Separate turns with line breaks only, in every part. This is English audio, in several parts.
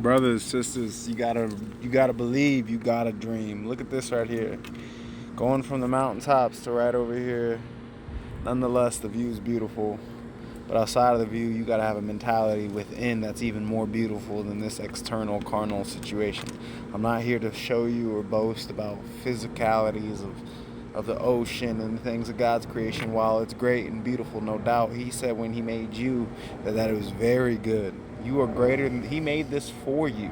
Brothers, sisters, you gotta believe, you gotta dream. Look at this right here. Going from the mountaintops to right over here. Nonetheless, the view is beautiful. But outside of the view, you gotta have a mentality within that's even more beautiful than this external carnal situation. I'm not here to show you or boast about physicalities of the ocean and things of God's creation. While it's great and beautiful, no doubt, He said when He made you that it was very good. You are greater than He made this for you.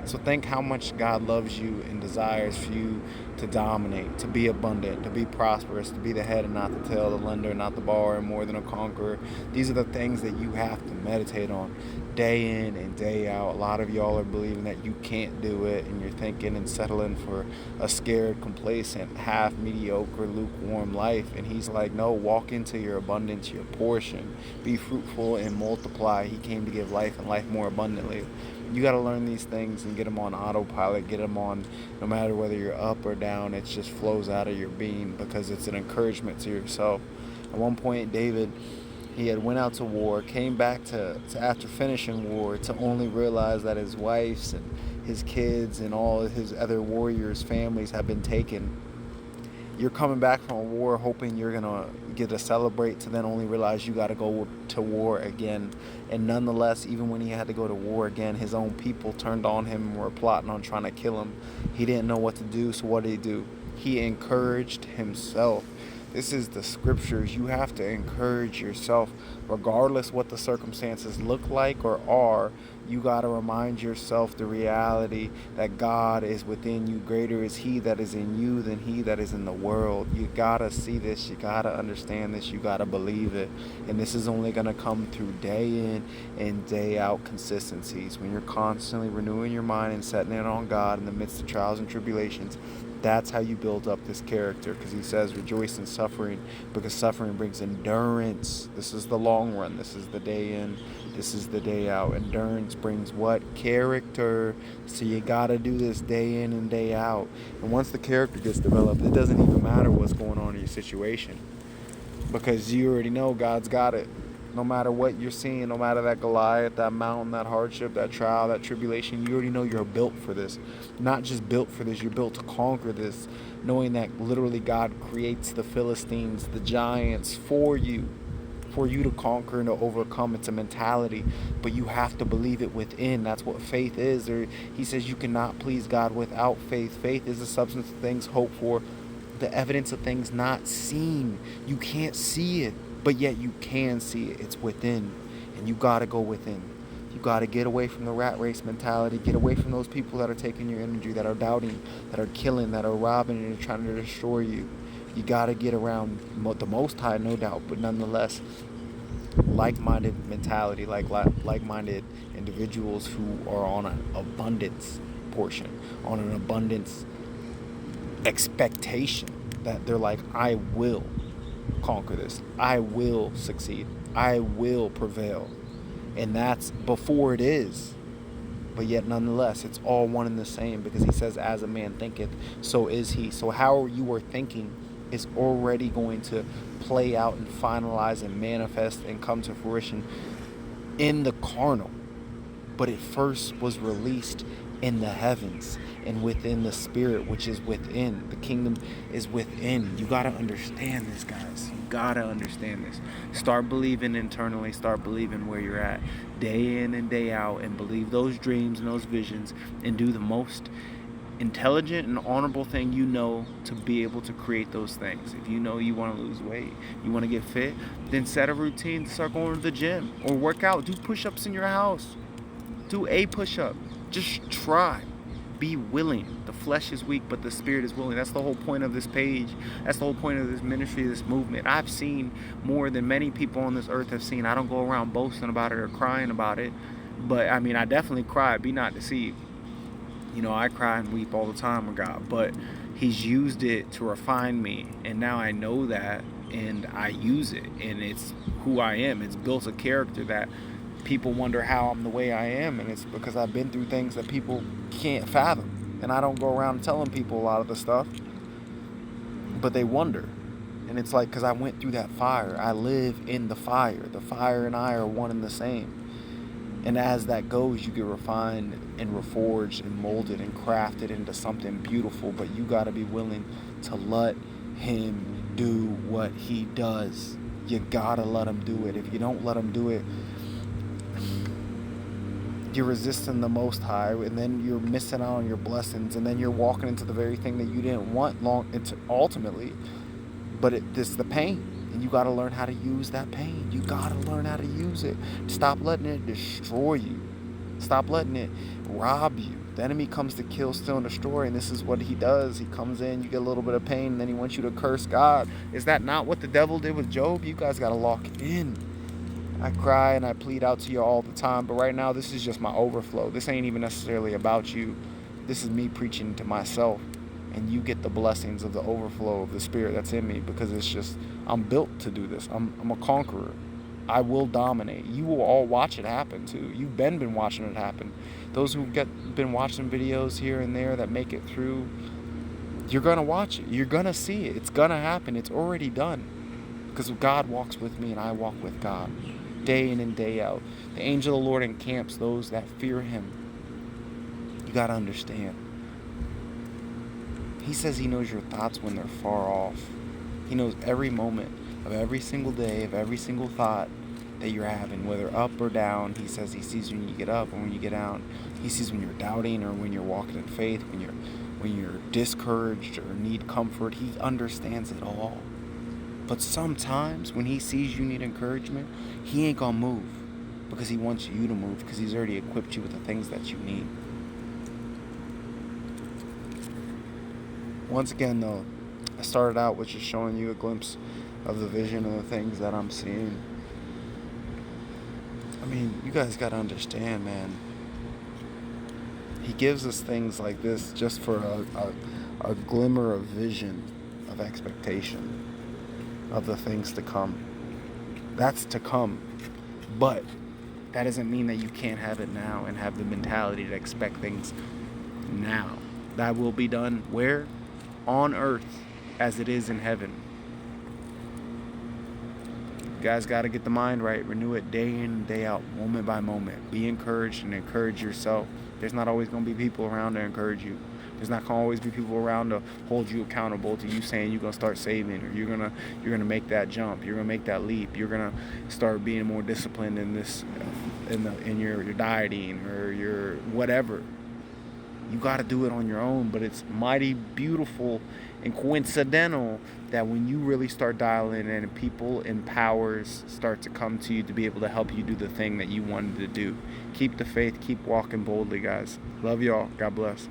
So think how much God loves you and desires for you to dominate, to be abundant, to be prosperous, to be the head and not the tail, the lender, not the borrower, and more than a conqueror. These are the things that you have to meditate on day in and day out. A lot of y'all are believing that you can't do it, and you're thinking and settling for a scared, complacent, half mediocre, lukewarm life. And He's like, no, walk into your abundance, your portion. Be fruitful and multiply. He came to give life and life more abundantly. You got to learn these things and get them on autopilot, get them on no matter whether you're up or down. It just flows out of your being because it's an encouragement to yourself. At one point, David, he had went out to war, came back to after finishing war to only realize that his wives and his kids and all his other warriors' families have been taken. You're coming back from a war hoping you're going to get to celebrate to then only realize you got to go to war again. And nonetheless, even when he had to go to war again, his own people turned on him and were plotting on trying to kill him. He didn't know what to do, so what did he do? He encouraged himself. This is the scriptures. You have to encourage yourself regardless what the circumstances look like or are. You got to remind yourself the reality that God is within you. Greater is He that is in you than he that is in the world. You got to see this. You got to understand this. You got to believe it. And this is only going to come through day in and day out consistencies. When you're constantly renewing your mind and setting it on God in the midst of trials and tribulations, that's how you build up this character, because He says rejoice in suffering, because suffering brings endurance. This is the long run. This is the day in. This is the day out. Endurance brings what? Character. So you got to do this day in and day out. And once the character gets developed, it doesn't even matter what's going on in your situation, because you already know God's got it. No matter what you're seeing, no matter that Goliath, that mountain, that hardship, that trial, that tribulation, you already know you're built for this. Not just built for this, you're built to conquer this, knowing that literally God creates the Philistines, the giants for you to conquer and to overcome. It's a mentality, but you have to believe it within. That's what faith is. Or He says you cannot please God without faith. Faith is the substance of things hoped for, the evidence of things not seen. You can't see it, but yet you can see it. It's within, and you got to go within. You got to get away from the rat race mentality. Get away from those people that are taking your energy, that are doubting, that are killing, that are robbing, and trying to destroy you. You got to get around the Most High, no doubt, but nonetheless, like-minded mentality, like-minded individuals who are on an abundance portion, on an abundance expectation, that they're like, I will conquer this. I will succeed. I will prevail. And that's before it is. But yet nonetheless, it's all one and the same, because He says, as a man thinketh, so is he. So how you are thinking is already going to play out and finalize and manifest and come to fruition in the carnal. But it first was released in the heavens and within the spirit, which is within. The kingdom is within. You got to understand this, guys. You got to understand this. Start believing internally. Start believing where you're at day in and day out, and believe those dreams and those visions, and do the most intelligent and honorable thing you know to be able to create those things. If you know you want to lose weight, you want to get fit, then set a routine to start going to the gym or work out. Do push-ups in your house. Do a push-up. Just try. Be willing. The flesh is weak, but the spirit is willing. That's the whole point of this page. That's the whole point of this ministry, this movement. I've seen more than many people on this earth have seen. I don't go around boasting about it or crying about it, but I mean, I definitely cry. Be not deceived. You know, I cry and weep all the time with God, but He's used it to refine me, and now I know that, and I use it, and it's who I am. It's built a character that people wonder how I'm the way I am, and it's because I've been through things that people can't fathom, and I don't go around telling people a lot of the stuff, but they wonder. And it's like, because I went through that fire. I live in the fire. The fire and I are one and the same. And as that goes, you get refined and reforged and molded and crafted into something beautiful. But you got to be willing to let him do what he does. You got to let him do it. If you don't let him do it, you're resisting the Most High, and then you're missing out on your blessings, and then you're walking into the very thing that you didn't want ultimately. But it's the pain. And you got to learn how to use that pain. You got to learn how to use it. Stop letting it destroy you. Stop letting it rob you. The enemy comes to kill, steal, and destroy, and this is what he does. He comes in, you get a little bit of pain, and then he wants you to curse God. Is that not what the devil did with Job? You guys got to lock in. I cry and I plead out to you all the time, but right now this is just my overflow. This ain't even necessarily about you. This is me preaching to myself. And you get the blessings of the overflow of the Spirit that's in me, because it's just, I'm built to do this. I'm a conqueror. I will dominate. You will all watch it happen too. You've been watching it happen. Those who've been watching videos here and there that make it through, you're going to watch it. You're going to see it. It's going to happen. It's already done. Because God walks with me and I walk with God. Day in and day out. The angel of the Lord encamps those that fear him. You got to understand. He says he knows your thoughts when they're far off. He knows every moment of every single day, of every single thought that you're having, whether up or down. He says he sees when you get up and when you get down. He sees when you're doubting or when you're walking in faith, when you're discouraged or need comfort. He understands it all. But sometimes when he sees you need encouragement, he ain't gonna move, because he wants you to move, because he's already equipped you with the things that you need. Once again, though, I started out with just showing you a glimpse of the vision and the things that I'm seeing. I mean, you guys got to understand, man. He gives us things like this just for a glimmer of vision, of expectation, of the things to come. That's to come. But that doesn't mean that you can't have it now and have the mentality to expect things now. That will be done where? On earth as it is in heaven. You guys got to get the mind right. Renew it day in and day out, moment by moment. Be encouraged and encourage yourself. There's not always going to be people around to encourage you. There's not going to always be people around to hold you accountable to you saying you're going to start saving, or you're going to make that jump, you're going to make that leap, you're going to start being more disciplined in this in your dieting or your whatever. You got to do it on your own, but it's mighty beautiful and coincidental that when you really start dialing in and people and powers start to come to you to be able to help you do the thing that you wanted to do. Keep the faith, keep walking boldly, guys. Love y'all. God bless.